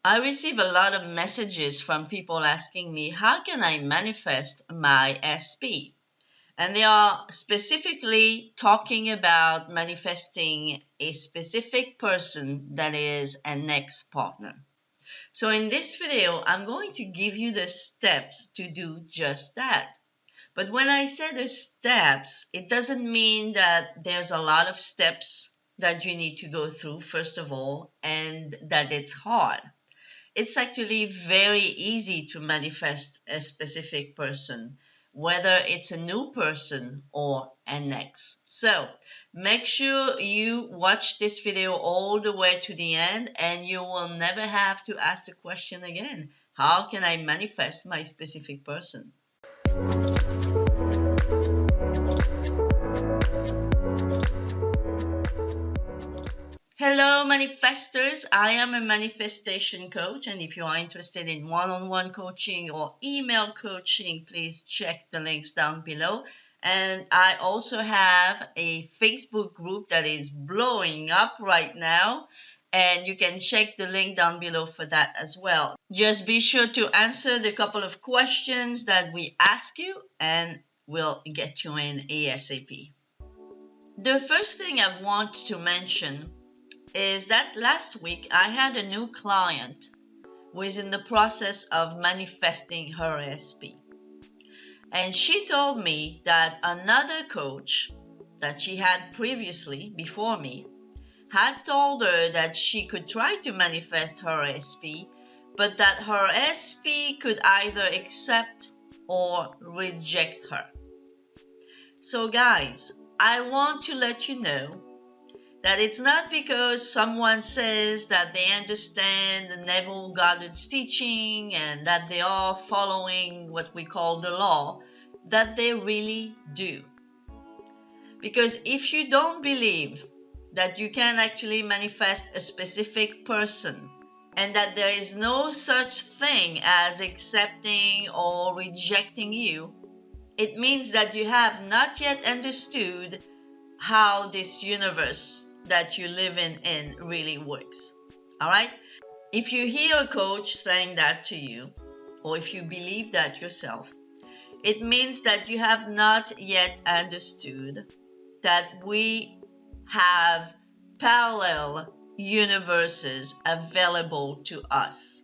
I receive a lot of messages from people asking me, how can I manifest my SP? And they are specifically talking about manifesting a specific person that is an ex-partner. So in this video, I'm going to give you the steps to do just that. But when I say the steps, it doesn't mean that there's a lot of steps that you need to go through, first of all, and that it's hard. It's actually very easy to manifest a specific person, whether it's a new person or an ex. So make sure you watch this video all the way to the end, and you will never have to ask the question again. How can I manifest my specific person? Hello, manifestors. I am a manifestation coach, and if you are interested in one-on-one coaching or email coaching, please check the links down below. And I also have a Facebook group that is blowing up right now, and you can check the link down below for that as well. Just be sure to answer the couple of questions that we ask you, and we'll get you in ASAP. The first thing I want to mention is that last week I had a new client who is in the process of manifesting her SP. And she told me that another coach that she had previously, before me, had told her that she could try to manifest her SP, but that her SP could either accept or reject her. So guys, I want to let you know that it's not because someone says that they understand the Neville Goddard's teaching and that they are following what we call the law, that they really do. Because if you don't believe that you can actually manifest a specific person and that there is no such thing as accepting or rejecting you, it means that you have not yet understood how this universe that you live in really works. All right? If you hear a coach saying that to you, or if you believe that yourself, it means that you have not yet understood that we have parallel universes available to us.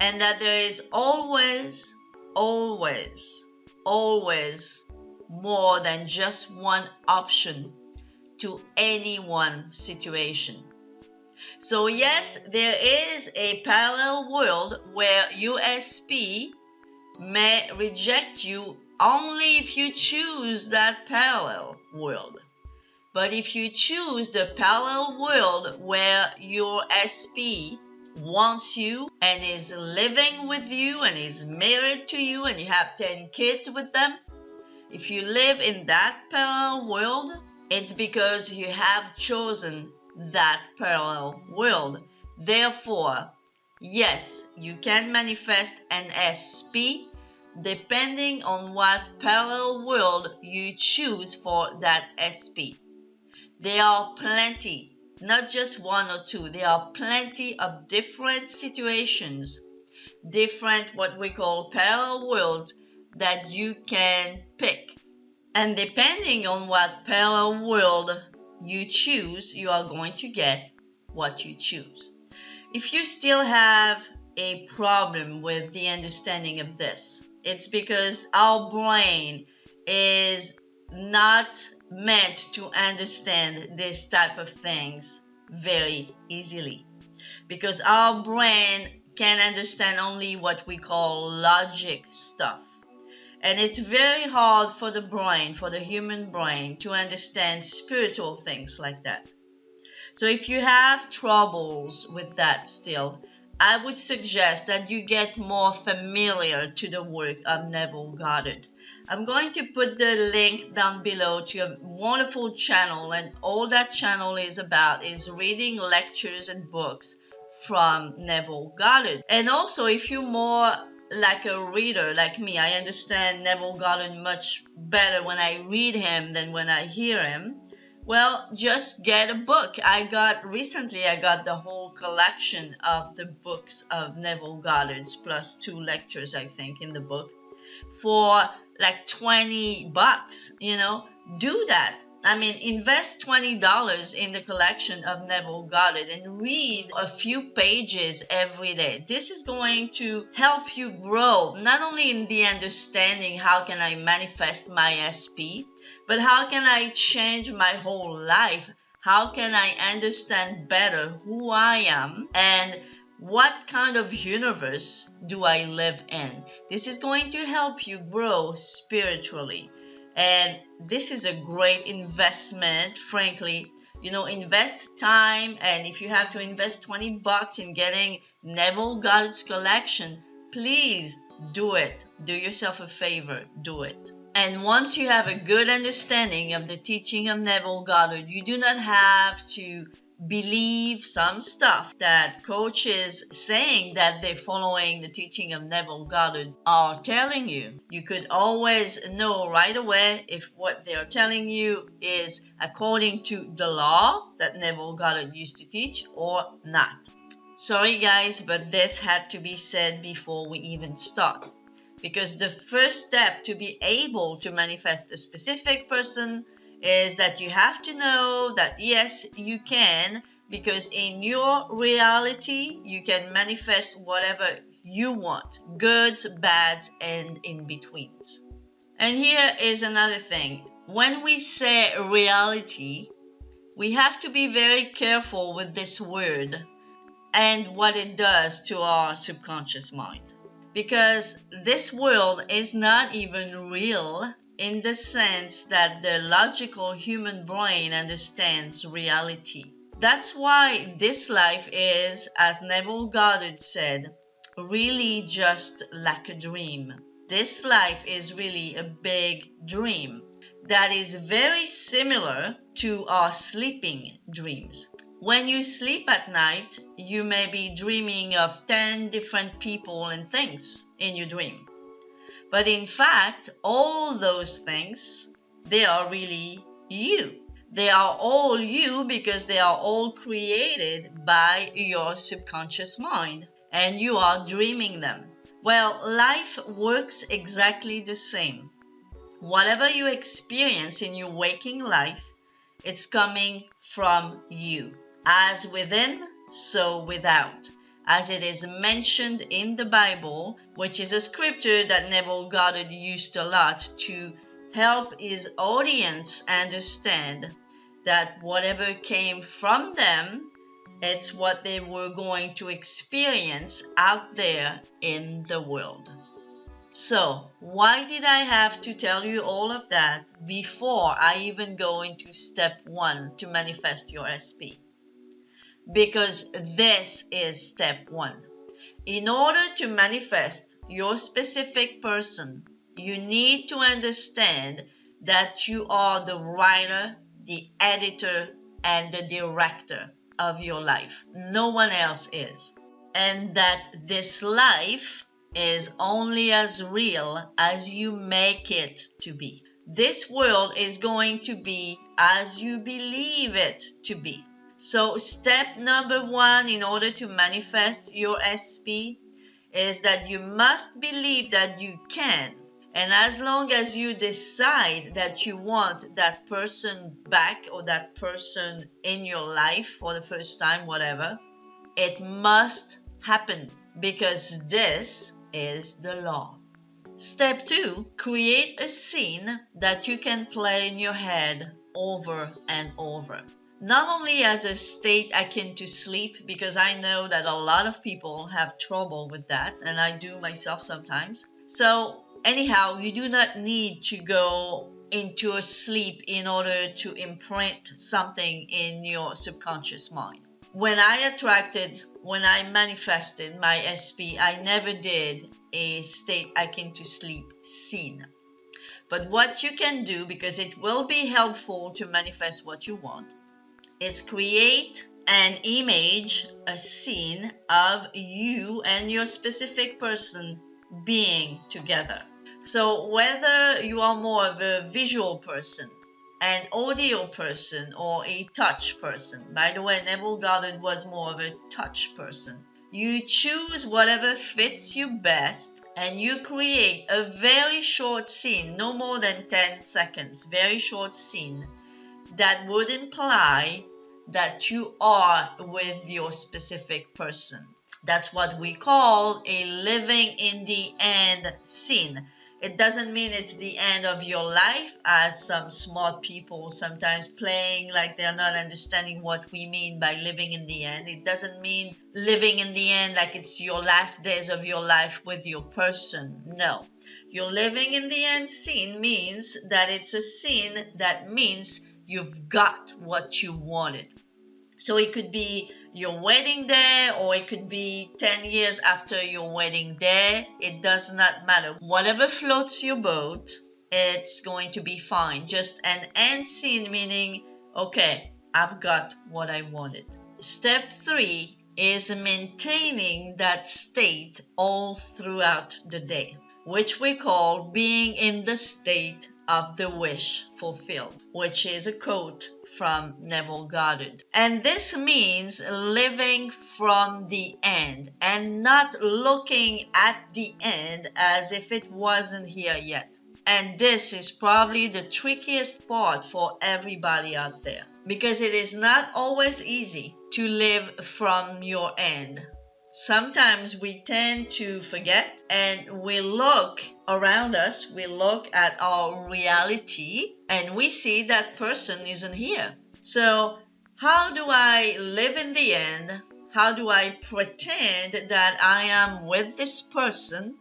And that there is always more than just one option to any one situation. So yes, there is a parallel world where USP may reject you only if you choose that parallel world. But if you choose the parallel world where your SP wants you and is living with you and is married to you and you have 10 kids with them, if you live in that parallel world, it's because you have chosen that parallel world. Therefore, yes, you can manifest an SP depending on what parallel world you choose for that SP. There are plenty, not just one or two, there are plenty of different situations, different what we call parallel worlds that you can pick. And depending on what parallel world you choose, you are going to get what you choose. If you still have a problem with the understanding of this, it's because our brain is not meant to understand this type of things very easily. Because our brain can understand only what we call logic stuff. And it's very hard for the brain, for the human brain, to understand spiritual things like that. So if you have troubles with that still, I would suggest that you get more familiar to the work of Neville Goddard. I'm going to put the link down below to a wonderful channel, and all that channel is about is reading lectures and books from Neville Goddard. And also, if you're more like a reader like me, I understand Neville Goddard much better when I read him than when I hear him. Well, just get a book. Recently I got the whole collection of the books of Neville Goddard's plus 2 lectures, I think, in the book for like $20. Do that. I mean, invest $20 in the collection of Neville Goddard and read a few pages every day. This is going to help you grow, not only in the understanding how can I manifest my SP, but how can I change my whole life? How can I understand better who I am and what kind of universe do I live in? This is going to help you grow spiritually. And this is a great investment, frankly. Invest time, and if you have to invest $20 in getting Neville Goddard's collection, please do it. Do yourself a favor, do it. And once you have a good understanding of the teaching of Neville Goddard, you do not have to believe some stuff that coaches saying that they're following the teaching of Neville Goddard are telling you. You could always know right away if what they're telling you is according to the law that Neville Goddard used to teach or not. Sorry guys, but this had to be said before we even start. Because the first step to be able to manifest a specific person is that you have to know that yes, you can, because in your reality, you can manifest whatever you want, goods, bads, and in betweens. And here is another thing. When we say reality, we have to be very careful with this word and what it does to our subconscious mind. Because this world is not even real in the sense that the logical human brain understands reality. That's why this life is, as Neville Goddard said, really just like a dream. This life is really a big dream that is very similar to our sleeping dreams. When you sleep at night, you may be dreaming of 10 different people and things in your dream. But in fact, all those things, they are really you. They are all you because they are all created by your subconscious mind, and you are dreaming them. Well, life works exactly the same. Whatever you experience in your waking life, it's coming from you. As within, so without. As it is mentioned in the Bible, which is a scripture that Neville Goddard used a lot to help his audience understand that whatever came from them, it's what they were going to experience out there in the world. So, why did I have to tell you all of that before I even go into step 1 to manifest your SP? Because this is step 1. In order to manifest your specific person, you need to understand that you are the writer, the editor, and the director of your life. No one else is. And that this life is only as real as you make it to be. This world is going to be as you believe it to be. So step number 1 in order to manifest your SP is that you must believe that you can. And as long as you decide that you want that person back or that person in your life for the first time, whatever, it must happen because this is the law. Step 2, create a scene that you can play in your head over and over. Not only as a state akin to sleep, because I know that a lot of people have trouble with that, and I do myself sometimes. So anyhow, you do not need to go into a sleep in order to imprint something in your subconscious mind. When I manifested my SP, I never did a state akin to sleep scene. But what you can do, because it will be helpful to manifest what you want, is create an image, a scene of you and your specific person being together. So whether you are more of a visual person an audio person or a touch person. By the way, Neville Goddard was more of a touch person. You choose whatever fits you best and you create a very short scene, no more than 10 seconds, very short scene that would imply that you are with your specific person. That's what we call a living in the end scene. It doesn't mean it's the end of your life, as some smart people sometimes playing like they're not understanding what we mean by living in the end. It doesn't mean living in the end like it's your last days of your life with your person. No. Your living in the end scene means that it's a scene that means you've got what you wanted. So it could be your wedding day, or it could be 10 years after your wedding day. It does not matter. Whatever floats your boat, it's going to be fine. Just an end scene, meaning, okay, I've got what I wanted. Step 3 is maintaining that state all throughout the day, which we call being in the state of the wish fulfilled, which is a quote from Neville Goddard. And this means living from the end and not looking at the end as if it wasn't here yet. And this is probably the trickiest part for everybody out there, because it is not always easy to live from your end. Sometimes we tend to forget and we look around us, we look at our reality and we see that person isn't here. So how do I live in the end? How do I pretend that I am with this person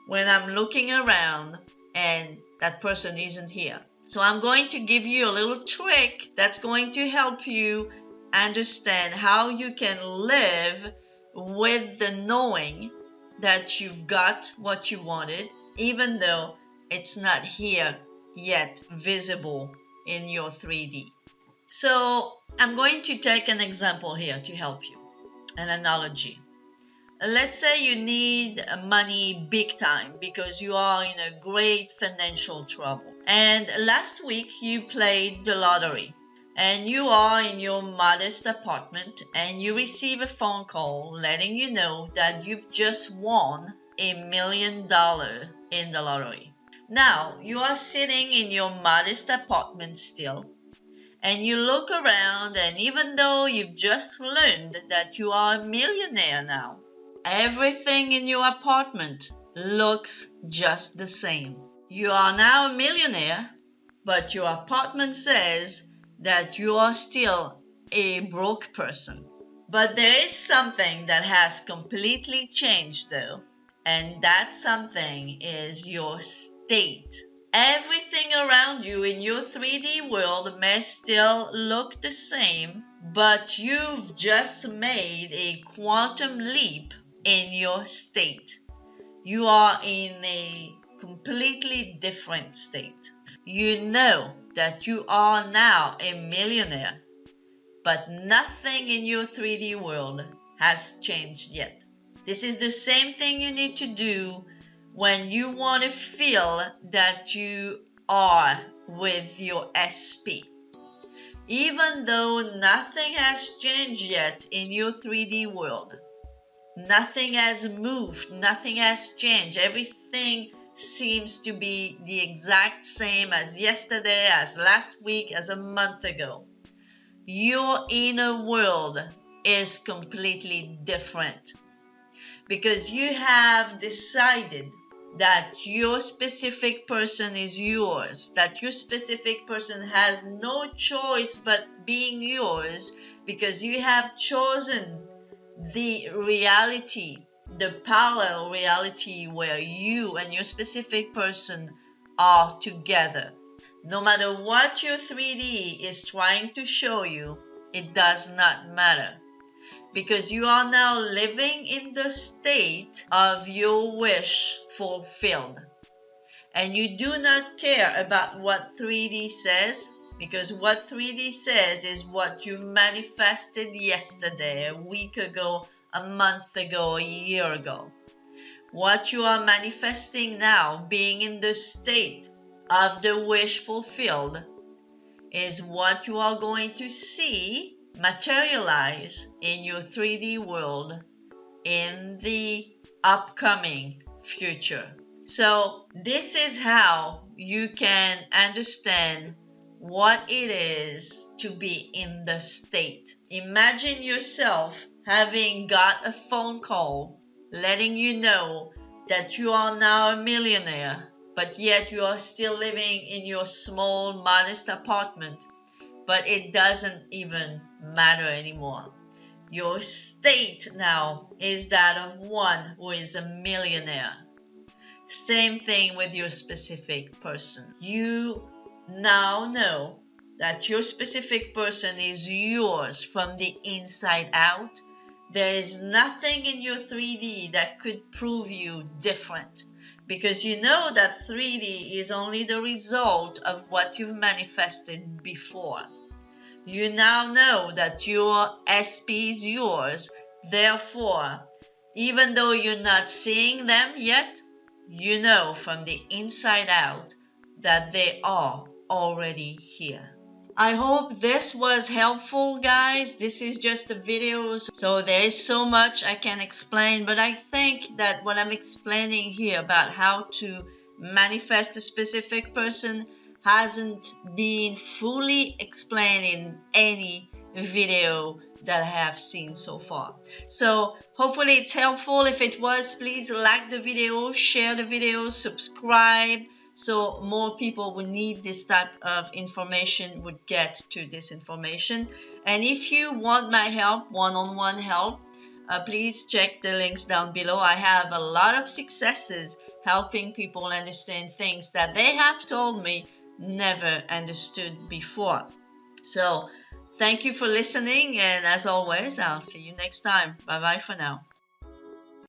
when I'm looking around and that person isn't here? So I'm going to give you a little trick that's going to help you understand how you can live with the knowing that you've got what you wanted, even though it's not here yet visible in your 3D. So I'm going to take an example here to help you, an analogy. Let's say you need money big time because you are in a great financial trouble. And last week you played the lottery. And you are in your modest apartment and you receive a phone call letting you know that you've just won $1 million in the lottery. Now, you are sitting in your modest apartment still, and you look around, and even though you've just learned that you are a millionaire now, everything in your apartment looks just the same. You are now a millionaire, but your apartment says that you are still a broke person. But there is something that has completely changed though, and that something is your state. Everything around you in your 3D world may still look the same, but you've just made a quantum leap in your state. You are in a completely different state. You know that you are now a millionaire, but nothing in your 3D world has changed yet. This is the same thing you need to do when you want to feel that you are with your SP. Even though nothing has changed yet in your 3D world, nothing has moved, nothing has changed, everything seems to be the exact same as yesterday, as last week, as a month ago. Your inner world is completely different because you have decided that your specific person is yours, that your specific person has no choice but being yours, because you have chosen the reality, the parallel reality where you and your specific person are together. No matter what your 3D is trying to show you, it does not matter, because you are now living in the state of your wish fulfilled. And you do not care about what 3D says, because what 3D says is what you manifested yesterday, a week ago, a month ago, a year ago. What you are manifesting now, being in the state of the wish fulfilled, is what you are going to see materialize in your 3D world in the upcoming future. So this is how you can understand what it is to be in the state. Imagine yourself having got a phone call letting you know that you are now a millionaire, but yet you are still living in your small, modest apartment. But it doesn't even matter anymore. Your state now is that of one who is a millionaire. Same thing with your specific person. You now know that your specific person is yours from the inside out. There is nothing in your 3D that could prove you different, because you know that 3D is only the result of what you've manifested before. You now know that your SP is yours. Therefore, even though you're not seeing them yet, you know from the inside out that they are already here. I hope this was helpful, guys. This is just a video, so there is so much I can explain, but I think that what I'm explaining here about how to manifest a specific person hasn't been fully explained in any video that I have seen so far. So hopefully it's helpful. If it was, please like the video, share the video, subscribe, so more people who need this type of information would get to this information. And if you want my help, one-on-one help, please check the links down below. I have a lot of successes helping people understand things that they have told me never understood before. So thank you for listening, and as always, I'll see you next time. Bye bye for now.